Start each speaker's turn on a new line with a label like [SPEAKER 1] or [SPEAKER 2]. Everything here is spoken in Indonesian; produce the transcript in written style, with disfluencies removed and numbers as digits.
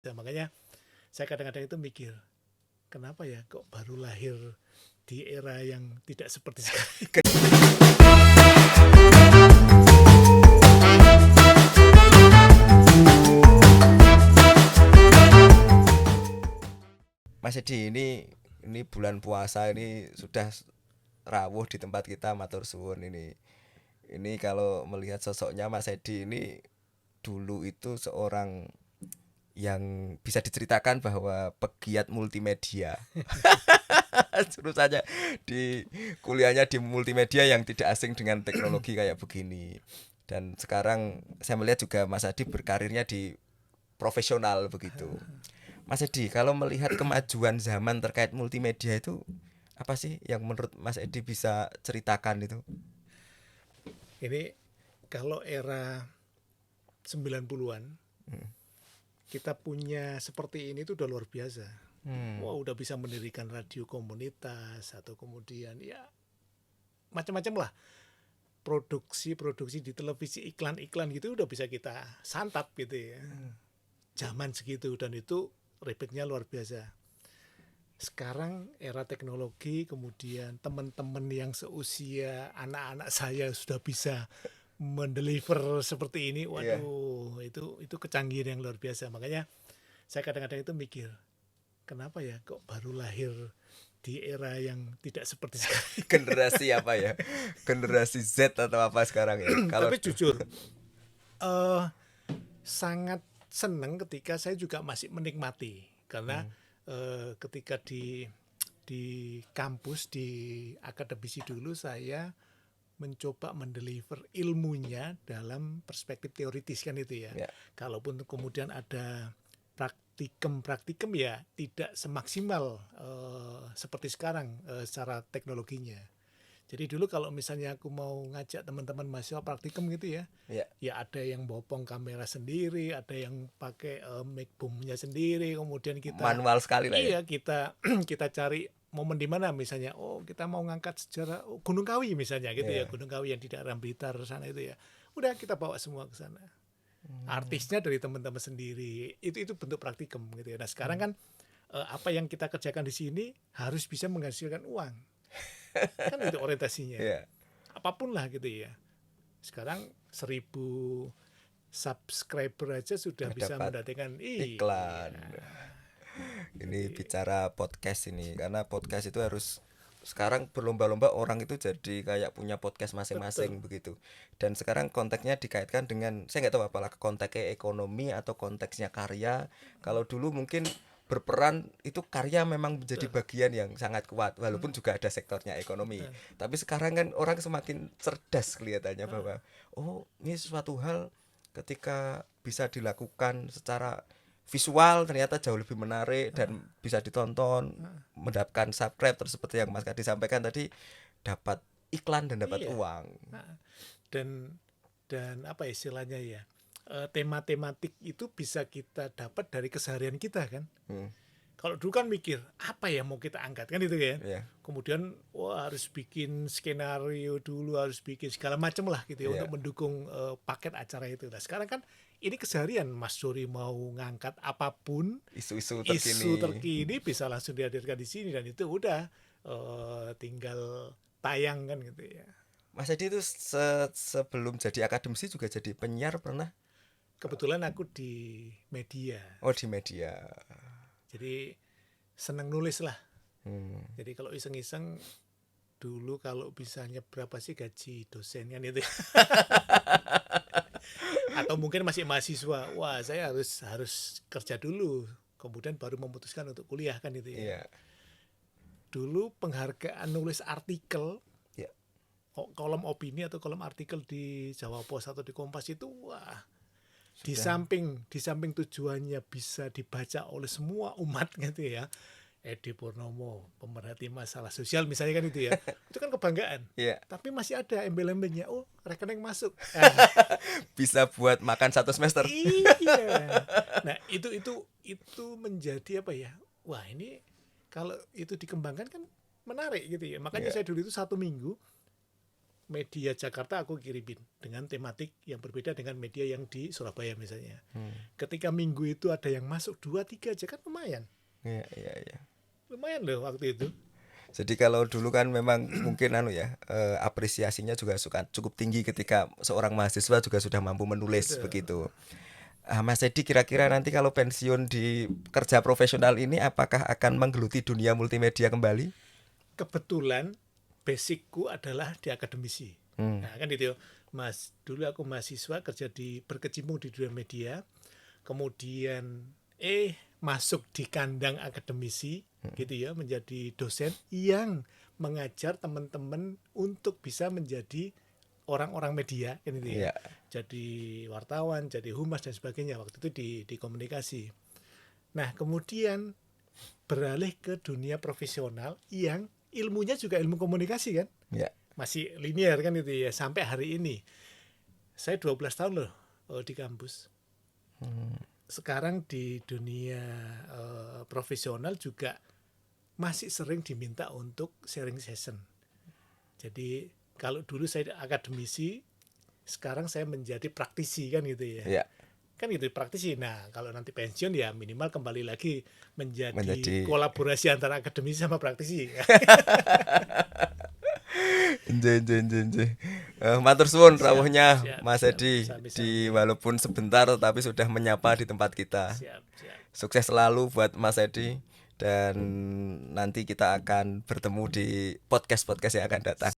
[SPEAKER 1] Ya, makanya saya kadang-kadang itu mikir, kenapa ya kok baru lahir di era yang tidak seperti sekarang.
[SPEAKER 2] Mas Edi, ini bulan puasa ini sudah rawuh di tempat kita, matur suwun ini. Ini kalau melihat sosoknya Mas Edi ini dulu itu seorang yang bisa diceritakan bahwa pegiat multimedia. Terus saja di kuliahnya di multimedia yang tidak asing dengan teknologi kayak begini. Dan sekarang saya melihat juga Mas Edi berkarirnya di profesional begitu. Mas Edi, kalau melihat kemajuan zaman terkait multimedia itu apa sih yang menurut Mas Edi bisa ceritakan itu?
[SPEAKER 1] Ini kalau era 90-an kita punya seperti ini tuh udah luar biasa.
[SPEAKER 2] Hmm,
[SPEAKER 1] Wah, udah bisa mendirikan radio komunitas atau kemudian ya macam-macam lah. Produksi-produksi di televisi, iklan-iklan gitu udah bisa kita santap gitu ya. Zaman segitu, dan itu rebetnya luar biasa. Sekarang era teknologi, kemudian teman-teman yang seusia anak-anak saya sudah bisa mendeliver seperti ini.
[SPEAKER 2] iya.
[SPEAKER 1] Waduh, itu kecanggihan yang luar biasa. Makanya saya kadang-kadang itu mikir, kenapa ya kok baru lahir di era yang tidak seperti sekarang.
[SPEAKER 2] Generasi apa ya? Generasi Z atau apa sekarang ya? Kalau
[SPEAKER 1] Tapi jujur, eh sangat senang ketika saya juga masih menikmati, karena ketika di kampus, di akademisi dulu, saya mencoba mendeliver ilmunya dalam perspektif teoritis kan itu ya.
[SPEAKER 2] ya,
[SPEAKER 1] Kalaupun kemudian ada praktikum ya tidak semaksimal seperti sekarang secara teknologinya. Jadi dulu kalau misalnya aku mau ngajak teman-teman mahasiswa praktikum gitu ya,
[SPEAKER 2] ya,
[SPEAKER 1] ya ada yang bopong kamera sendiri, ada yang pakai mic boomnya sendiri, kemudian kita
[SPEAKER 2] manual sekali lah ya.
[SPEAKER 1] iya kita kita cari momen di mana, misalnya oh kita mau ngangkat sejarah Gunung Kawi misalnya gitu ya,
[SPEAKER 2] Ya.
[SPEAKER 1] Gunung Kawi yang di daerah Blitar sana itu ya, udah kita bawa semua ke sana, artisnya dari teman-teman sendiri, itu bentuk praktikum gitu ya. Nah sekarang kan apa yang kita kerjakan di sini harus bisa menghasilkan uang, kan itu orientasinya,
[SPEAKER 2] Ya,
[SPEAKER 1] apapun lah gitu ya. Sekarang 1.000 subscriber aja sudah
[SPEAKER 2] udah
[SPEAKER 1] bisa
[SPEAKER 2] dapat
[SPEAKER 1] mendatangkan,
[SPEAKER 2] iklan.
[SPEAKER 1] iya.
[SPEAKER 2] Ini
[SPEAKER 1] Jadi
[SPEAKER 2] bicara podcast ini karena podcast itu harus sekarang berlomba-lomba orang itu jadi kayak punya podcast
[SPEAKER 1] betul.
[SPEAKER 2] masing-masing begitu. Dan sekarang konteksnya dikaitkan dengan saya nggak tahu apalah konteksnya ekonomi atau konteksnya karya. Kalau dulu mungkin berperan itu karya memang menjadi
[SPEAKER 1] Betul.
[SPEAKER 2] bagian yang sangat kuat walaupun juga ada sektornya ekonomi.
[SPEAKER 1] Betul.
[SPEAKER 2] Tapi sekarang kan orang semakin cerdas kelihatannya bahwa oh ini suatu hal ketika bisa dilakukan secara visual ternyata jauh lebih menarik dan bisa ditonton, mendapatkan subscribe terus seperti yang Mas Kadi sampaikan tadi dapat iklan dan dapat
[SPEAKER 1] Iya.
[SPEAKER 2] uang.
[SPEAKER 1] Nah, dan apa istilahnya ya? Tema-tematik itu bisa kita dapat dari keseharian kita kan.
[SPEAKER 2] Hmm,
[SPEAKER 1] Kalau dulu kan mikir apa ya mau kita angkat kan itu kan.
[SPEAKER 2] ya,
[SPEAKER 1] Kemudian wah harus bikin skenario dulu, harus bikin segala macam lah gitu ya
[SPEAKER 2] ya.
[SPEAKER 1] untuk mendukung paket acara itu. Nah sekarang kan ini keseharian, Mas Suri mau ngangkat apapun
[SPEAKER 2] Isu-isu
[SPEAKER 1] isu
[SPEAKER 2] terkini.
[SPEAKER 1] terkini bisa langsung dihadirkan di sini, dan itu udah tinggal tayang kan gitu ya.
[SPEAKER 2] Mas Edi itu sebelum jadi akademisi juga jadi penyiar pernah?
[SPEAKER 1] Kebetulan aku di media,
[SPEAKER 2] Oh di media.
[SPEAKER 1] jadi seneng nulis lah.
[SPEAKER 2] Hmm.
[SPEAKER 1] Jadi kalau iseng-iseng dulu, kalau misalnya berapa sih gaji dosen kan itu ya. Atau mungkin masih mahasiswa, wah saya harus kerja dulu kemudian baru memutuskan untuk kuliah kan itu ya.
[SPEAKER 2] Iya,
[SPEAKER 1] Dulu penghargaan nulis artikel,
[SPEAKER 2] ya,
[SPEAKER 1] kolom opini atau kolom artikel di Jawa Pos atau di Kompas itu, wah di
[SPEAKER 2] sudah.
[SPEAKER 1] samping tujuannya bisa dibaca oleh semua umat gitu ya, Edi Purnomo pemerhati masalah sosial misalnya kan itu ya, itu kan kebanggaan,
[SPEAKER 2] Iya,
[SPEAKER 1] tapi masih ada embel-embelnya, oh rekening masuk.
[SPEAKER 2] bisa buat makan satu semester.
[SPEAKER 1] Iya. Nah, itu menjadi apa ya? Wah, ini kalau itu dikembangkan kan menarik gitu ya. Makanya
[SPEAKER 2] Iya.
[SPEAKER 1] saya dulu itu 1 minggu media Jakarta aku kirimin dengan tematik yang berbeda dengan media yang di Surabaya misalnya. Ketika minggu itu ada yang masuk 2-3 aja kan lumayan.
[SPEAKER 2] Iya, iya, iya.
[SPEAKER 1] Lumayan loh waktu itu.
[SPEAKER 2] Jadi kalau dulu kan memang mungkin apresiasinya juga cukup tinggi ketika seorang mahasiswa juga sudah mampu menulis
[SPEAKER 1] Betul.
[SPEAKER 2] begitu. Mas Edi kira-kira nanti kalau pensiun di kerja profesional ini apakah akan menggeluti dunia multimedia kembali?
[SPEAKER 1] Kebetulan basicku adalah di akademisi. Nah kan itu Mas, dulu aku mahasiswa berkecimpung di dunia media, kemudian masuk di kandang akademisi gitu ya, menjadi dosen yang mengajar teman-teman untuk bisa menjadi orang-orang media kan itu ya.
[SPEAKER 2] Iya.
[SPEAKER 1] Jadi wartawan, jadi humas dan sebagainya waktu itu di komunikasi. Nah, kemudian beralih ke dunia profesional yang ilmunya juga ilmu komunikasi kan.
[SPEAKER 2] Iya.
[SPEAKER 1] Masih linear kan itu ya sampai hari ini. Saya 12 tahun loh di kampus. Sekarang di dunia profesional juga masih sering diminta untuk sharing session. Jadi kalau dulu saya akademisi, sekarang saya menjadi praktisi kan gitu ya.
[SPEAKER 2] Iya.
[SPEAKER 1] Kan gitu praktisi. Nah kalau nanti pensiun ya minimal kembali lagi menjadi
[SPEAKER 2] Menjadi-
[SPEAKER 1] kolaborasi antara akademisi sama praktisi.
[SPEAKER 2] Nje. Matur suwun rawuhnya
[SPEAKER 1] siap,
[SPEAKER 2] Mas
[SPEAKER 1] siap.
[SPEAKER 2] Edi
[SPEAKER 1] Sami-sami.
[SPEAKER 2] di walaupun sebentar tapi sudah menyapa di tempat kita.
[SPEAKER 1] Siap.
[SPEAKER 2] Sukses selalu buat Mas Edi dan nanti kita akan bertemu di podcast-podcast yang akan datang.